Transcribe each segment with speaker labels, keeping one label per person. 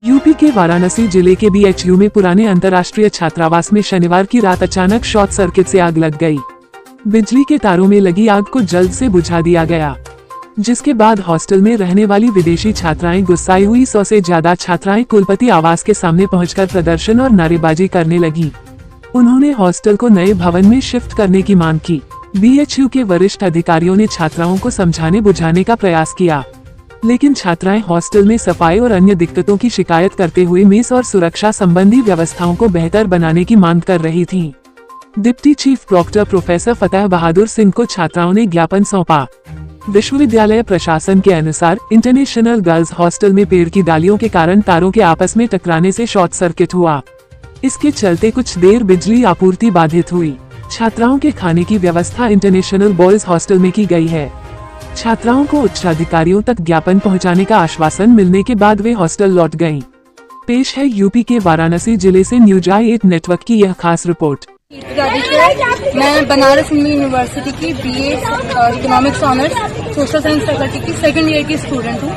Speaker 1: UP के वाराणसी जिले के BHU में पुराने अंतर्राष्ट्रीय छात्रावास में शनिवार की रात अचानक शॉर्ट सर्किट से आग लग गई। बिजली के तारों में लगी आग को जल्द से बुझा दिया गया, जिसके बाद हॉस्टल में रहने वाली विदेशी छात्राएं गुस्साई हुई। 100 से ज्यादा छात्राएं कुलपति आवास के सामने पहुंचकर प्रदर्शन और नारेबाजी करने लगी। उन्होंने हॉस्टल को नए भवन में शिफ्ट करने की मांग की। BHU के वरिष्ठ अधिकारियों ने छात्राओं को समझाने बुझाने का प्रयास किया, लेकिन छात्राएं हॉस्टल में सफाई और अन्य दिक्कतों की शिकायत करते हुए मेस और सुरक्षा संबंधी व्यवस्थाओं को बेहतर बनाने की मांग कर रही थीं। डिप्टी चीफ प्रॉक्टर प्रोफेसर फतेह बहादुर सिंह को छात्राओं ने ज्ञापन सौंपा। विश्वविद्यालय प्रशासन के अनुसार इंटरनेशनल गर्ल्स हॉस्टल में पेड़ की डालियों के कारण तारों के आपस में टकराने से शॉर्ट सर्किट हुआ। इसके चलते कुछ देर बिजली आपूर्ति बाधित हुई। छात्राओं के खाने की व्यवस्था इंटरनेशनल बॉयज हॉस्टल में की गई है। छात्राओं को उच्च अधिकारियों तक ज्ञापन पहुंचाने का आश्वासन मिलने के बाद वे हॉस्टल लौट गयीं। पेश है यूपी के वाराणसी जिले से न्यूज i8 नेटवर्क की यह खास रिपोर्ट।
Speaker 2: मैं बनारस हिंदू यूनिवर्सिटी की BA economics honours social science faculty की सेकंड ईयर की स्टूडेंट हूँ।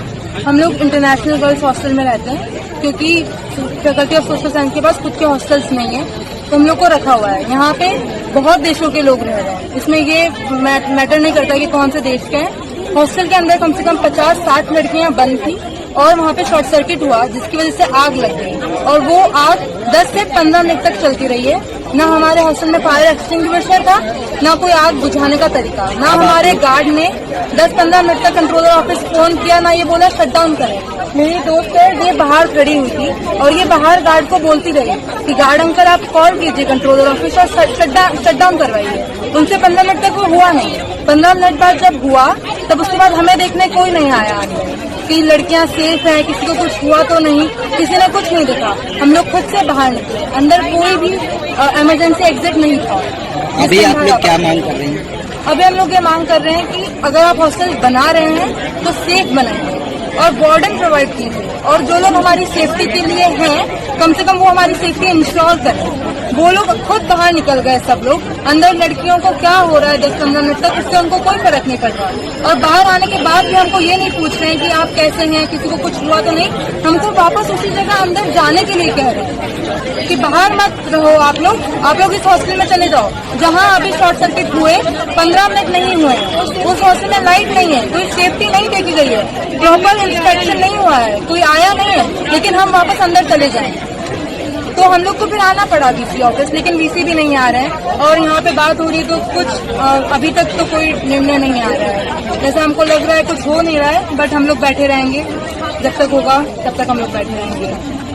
Speaker 2: हम लोग इंटरनेशनल गर्ल्स हॉस्टल में रहते हैं, क्योंकि फैकल्टी ऑफ सोशल साइंस के पास खुद के हॉस्टल्स नहीं है, तो हम लोग को रखा हुआ है। यहाँ पे बहुत देशों के लोग रह रहे हैं, इसमें ये मैटर नहीं करता कि कौन से देश के हैं। हॉस्टल के अंदर कम से कम 50-60 लड़कियां बंद थी और वहाँ पे शॉर्ट सर्किट हुआ, जिसकी वजह से आग लग गई और वो आग 10 से 15 मिनट तक चलती रही है। ना हमारे हॉस्टल में फायर एक्सटिंग्विशर था, ना कोई आग बुझाने का तरीका, ना हमारे गार्ड ने 10-15 मिनट तक कंट्रोलर ऑफिस फोन किया, ना ये बोला शट डाउन करें। मेरी दोस्त है, ये बाहर खड़ी हुई थी और ये बाहर गार्ड को बोलती रही कि गार्ड अंकल आप कॉल कीजिए कंट्रोलर ऑफिस और शट डाउन करवाइए। उनसे 15 मिनट तक वो हुआ नहीं। 15 मिनट बाद जब हुआ तब उसके बाद हमें देखने कोई नहीं आया कि लड़कियां सेफ हैं, किसी को कुछ हुआ तो नहीं, किसी ने कुछ नहीं देखा। हम लोग खुद से बाहर निकले, अंदर कोई भी इमरजेंसी एग्जिट नहीं था।
Speaker 3: अभी आप लोग क्या मांग कर रहे हैं?
Speaker 2: अभी हम लोग ये मांग कर रहे हैं कि अगर आप हॉस्टल बना रहे हैं तो सेफ बनाइए और वार्डन प्रोवाइड कीजिए, और जो लोग हमारी सेफ्टी के लिए हैं कम से कम वो हमारी सेफ्टी इंश्योर करें। वो लोग खुद बाहर निकल गए, सब लोग अंदर। लड़कियों को क्या हो रहा है 10-15 मिनट तक, उससे उनको कोई फर्क नहीं पड़ रहा। और बाहर आने के बाद भी हमको ये नहीं पूछ रहे हैं कि आप कैसे हैं, किसी को कुछ हुआ तो नहीं। हमको वापस उसी जगह अंदर जाने के लिए कह रहे हैं कि बाहर मत रहो आप लोग इस हॉस्टल में चले जाओ जहाँ अभी शॉर्ट सर्किट हुए 15 मिनट नहीं हुए। उस हॉस्टल में लाइट नहीं है, कोई सेफ्टी नहीं देखी गई है, प्रॉपर इंस्पेक्शन नहीं हुआ है, कोई आया नहीं है, लेकिन हम वापस अंदर चले जाएं। तो हम लोग को फिर आना पड़ा VC ऑफिस, लेकिन VC भी नहीं आ रहे हैं। और यहाँ पे बात हो रही है तो कुछ अभी तक तो कोई निर्णय नहीं आ रहा है। जैसे हमको लग रहा है कुछ हो नहीं रहा है, बट हम लोग बैठे रहेंगे जब तक होगा, तब तक हम लोग बैठे रहेंगे।